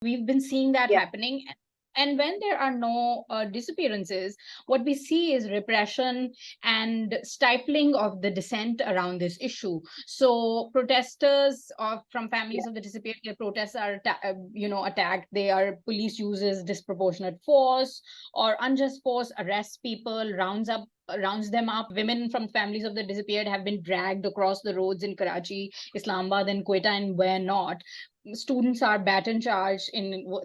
We've been seeing that Yeah. happening. And when there are no disappearances, what we see is repression and stifling of the dissent around this issue. So protesters from families Yeah. of the disappeared, their protests are attacked. Police uses disproportionate force or unjust force, arrests people, rounds them up. Women from families of the disappeared have been dragged across the roads in Karachi, Islamabad, and Quetta, and where not. Students are baton charged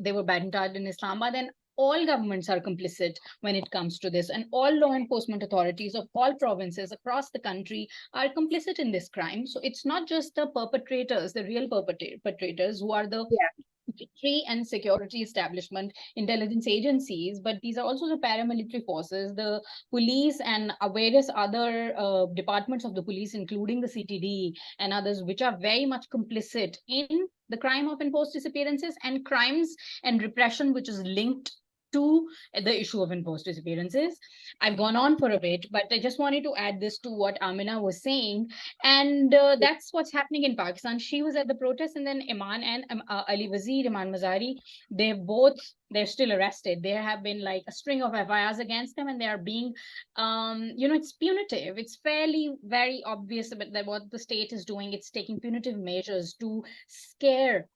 they were baton charged in Islamabad, and all governments are complicit when it comes to this, and all law enforcement authorities of all provinces across the country are complicit in this crime. So it's not just the perpetrators, the real perpetrators, who are the Yeah. military and security establishment, intelligence agencies, but these are also the paramilitary forces, the police, and various other departments of the police, including the CTD and others, which are very much complicit in the crime of enforced disappearances and crimes and repression, which is linked to the issue of enforced disappearances. I've gone on for a bit, but I just wanted to add this to what Amina was saying. And that's what's happening in Pakistan. She was at the protest, and then Iman and Ali Wazir, Iman Mazari, they're still arrested. There have been like a string of FIRs against them, and they are being, it's punitive. It's fairly very obvious that what the state is doing. It's taking punitive measures to scare,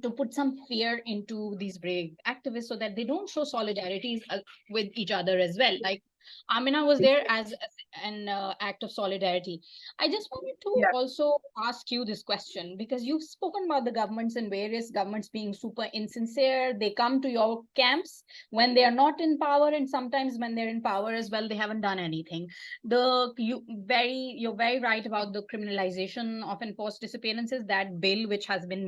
to put some fear into these brave activists so that they don't show solidarity with each other as well. Like Amina was there as an act of solidarity. I just wanted to Yeah. also ask you this question, because you've spoken about the governments and various governments being super insincere. They come to your camps when they are not in power, and sometimes when they're in power as well, they haven't done anything. You're very right about the criminalization of enforced disappearances. That bill, which went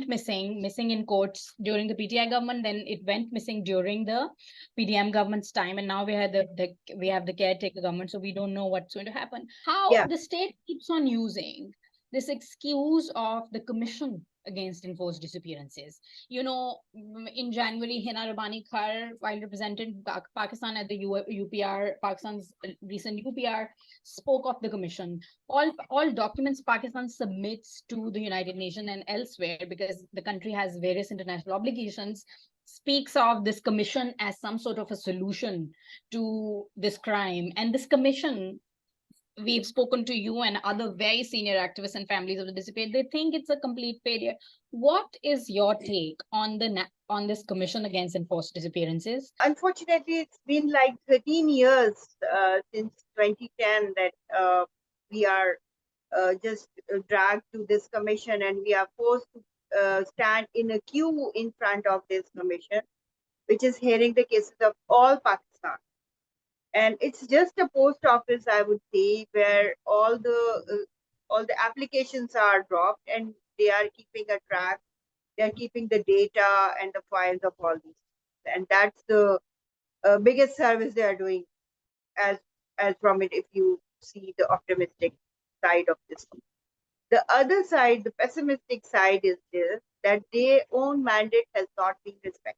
missing in courts during the PTI government, then it went missing during the PDM government's time, and now we have the caretaker government, so we don't know what's going to happen. How Yeah. the state keeps on using this excuse of the commission against enforced disappearances. In January, Hina Rabani Khar, while representing Pakistan at the UPR, Pakistan's recent UPR, spoke of the commission. All documents Pakistan submits to the United Nations and elsewhere, because the country has various international obligations, speaks of this commission as some sort of a solution to this crime. And this commission, we've spoken to you and other very senior activists and families of the disappeared, they think it's a complete failure. What is your take on on this commission against enforced disappearances? Unfortunately, it's been like 13 years since 2010 that we are just dragged to this commission, and we are forced to stand in a queue in front of this commission, which is hearing the cases of all Pakistan. And it's just a post office, I would say, where all the applications are dropped, and they are keeping a track. They are keeping the data and the files of all these, and that's the biggest service they are doing, as from it, if you see the optimistic side of this. The other side, the pessimistic side, is this, that their own mandate has not been respected.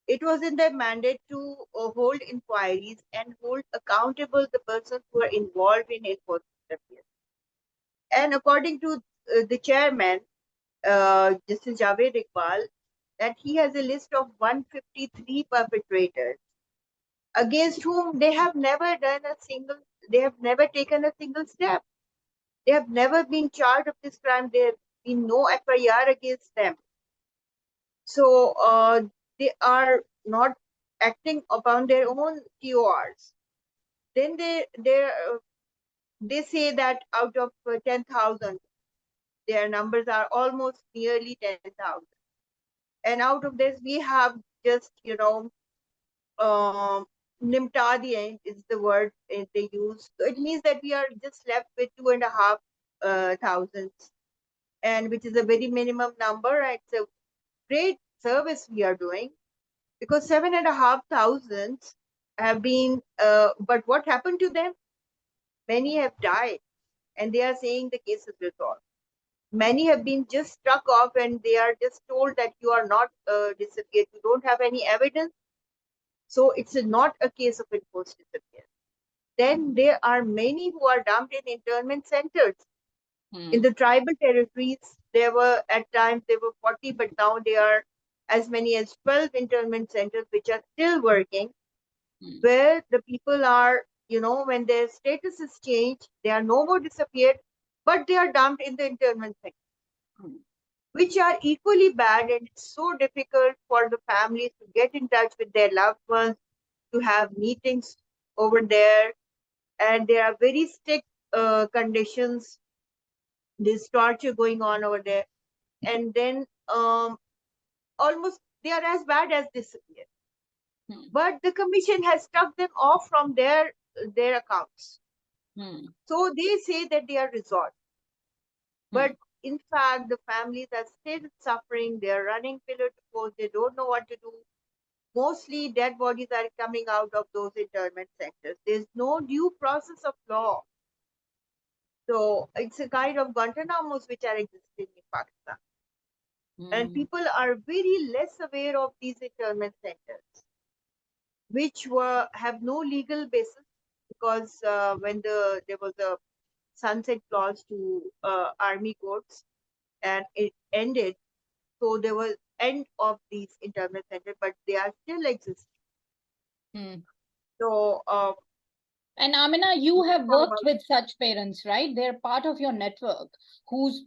It was in their mandate to hold inquiries and hold accountable the persons who are involved in enforcement affairs. And according to the chairman, Justice Javed Iqbal, that he has a list of 153 perpetrators against whom they have never taken a single step. They have never been charged of this crime. There have been no FIR against them. So they are not acting upon their own TORs. Then they say that out of 10,000, their numbers are almost nearly 10,000. And out of this, we have just, nimtadiyan is the word they use. So it means that we are just left with 2,500, and which is a very minimum number. It's a great service we are doing, because 7,500 have been, but what happened to them? Many have died, and they are saying the case is resolved. Many have been just struck off, and they are just told that you are not disappeared, you don't have any evidence, so it's not a case of enforced disappearance. Then there are many who are dumped in internment centers. In the tribal territories, There were at times there were 40, but now there are as many as 12 internment centers which are still working, where the people are, when their status is changed, they are no more disappeared, but they are dumped in the internment center, which are equally bad. And it's so difficult for the families to get in touch with their loved ones, to have meetings over there. And there are very strict conditions. There's torture going on over there. And then almost they are as bad as disappear. But the commission has struck them off from their accounts. So they say that they are resolved. But in fact, the families are still suffering. They are running pillar to post. They don't know what to do. Mostly dead bodies are coming out of those internment centers. There's no due process of law. So it's a kind of Guantanamos which are existing in Pakistan. And people are very less aware of these internment centers, which have no legal basis, because when there was a sunset clause to army courts, and it ended, so there was end of these internment centers, but they are still existing. So and Amina, you have worked with such parents, right? They're part of your network, whose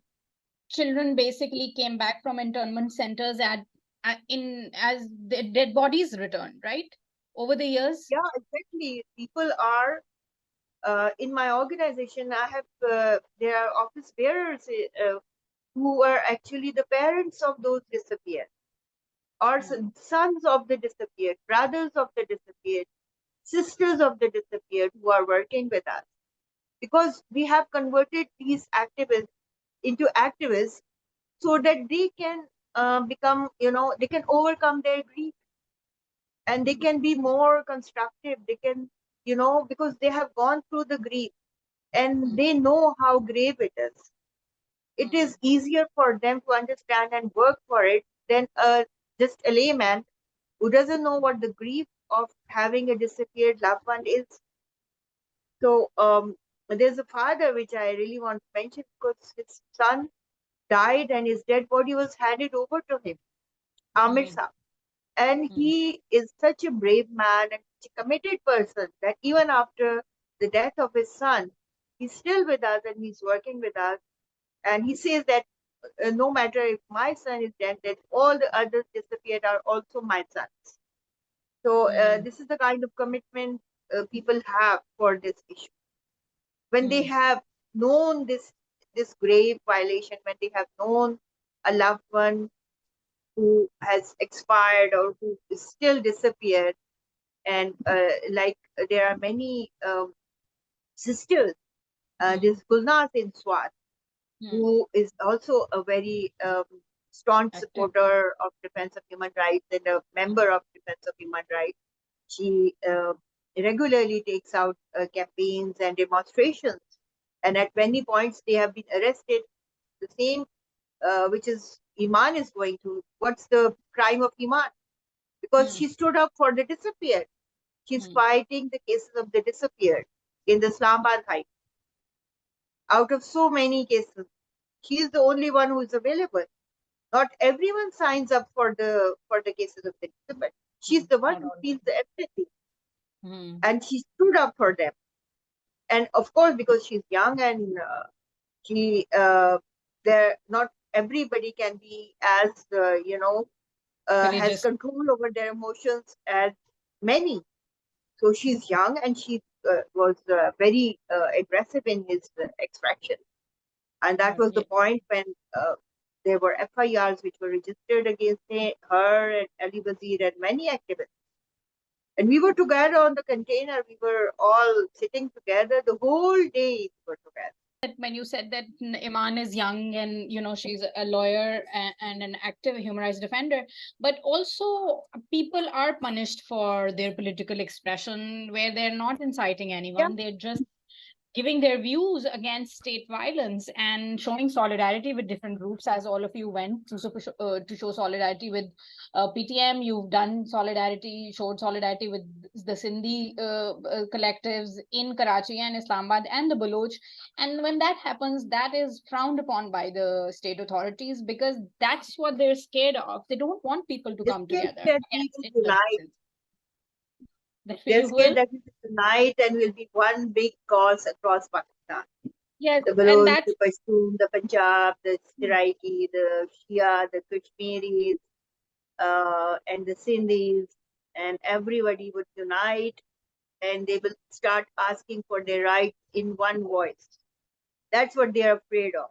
children basically came back from internment centers as their dead bodies returned, right? Over the years. Yeah, exactly. People are in my organization. I have there are office bearers who are actually the parents of those disappeared, or sons of the disappeared, brothers of the disappeared, sisters of the disappeared, who are working with us, because we have converted these activists into activists, so that they can become, they can overcome their grief, and they can be more constructive. They can, because they have gone through the grief, and they know how grave it is. It is easier for them to understand and work for it than just a layman who doesn't know what the grief of having a disappeared loved one is. So there's a father which I really want to mention, because his son died and his dead body was handed over to him, Amir Saab. And he is such a brave man and such a committed person that even after the death of his son, he's still with us and he's working with us. And he says that no matter if my son is dead, that all the others disappeared are also my sons. So this is the kind of commitment people have for this issue. When they have known this grave violation, when they have known a loved one who has expired or who is still disappeared, and like there are many sisters, this Gulnaz in Swat, who is also a very staunch supporter of defense of human rights and a member of defense of human rights. She regularly takes out campaigns and demonstrations, and at many points they have been arrested. The same which is Iman is going to. What's the crime of Iman? Because she stood up for the disappeared. She's fighting the cases of the disappeared in the Islamabad High. Out of so many cases, she is the only one who is available. Not everyone signs up for the cases of the disappeared. She's the one who feels the empathy, and she stood up for them. And of course, because she's young and she, there not everybody can be as has control over their emotions as many. So she's young, and she was very aggressive in his extraction. And that was the point when there were FIRs which were registered against her and Ali Wazir and many activists. And we were together on the container. We were all sitting together the whole day. We were together. When you said that Iman is young and she's a lawyer and an active human rights defender, but also people are punished for their political expression where they're not inciting anyone. They're just giving their views against state violence and showing solidarity with different groups, as all of you went to show solidarity with PTM. You've done solidarity, showed solidarity with the Sindhi collectives in Karachi and Islamabad and the Baloch. And when that happens, that is frowned upon by the state authorities because that's what they're scared of. They don't want people to They're come scared together that we against will unite. injustices. That we They're scared will. that we will unite and will be one big cause across Pakistan. Yes, The and Baloch, that's the Pashtun, the Punjab, the Saraiki, the Shia, the Kashmiris, and the Sindhis, and everybody would unite and they will start asking for their rights in one voice. That's what they are afraid of.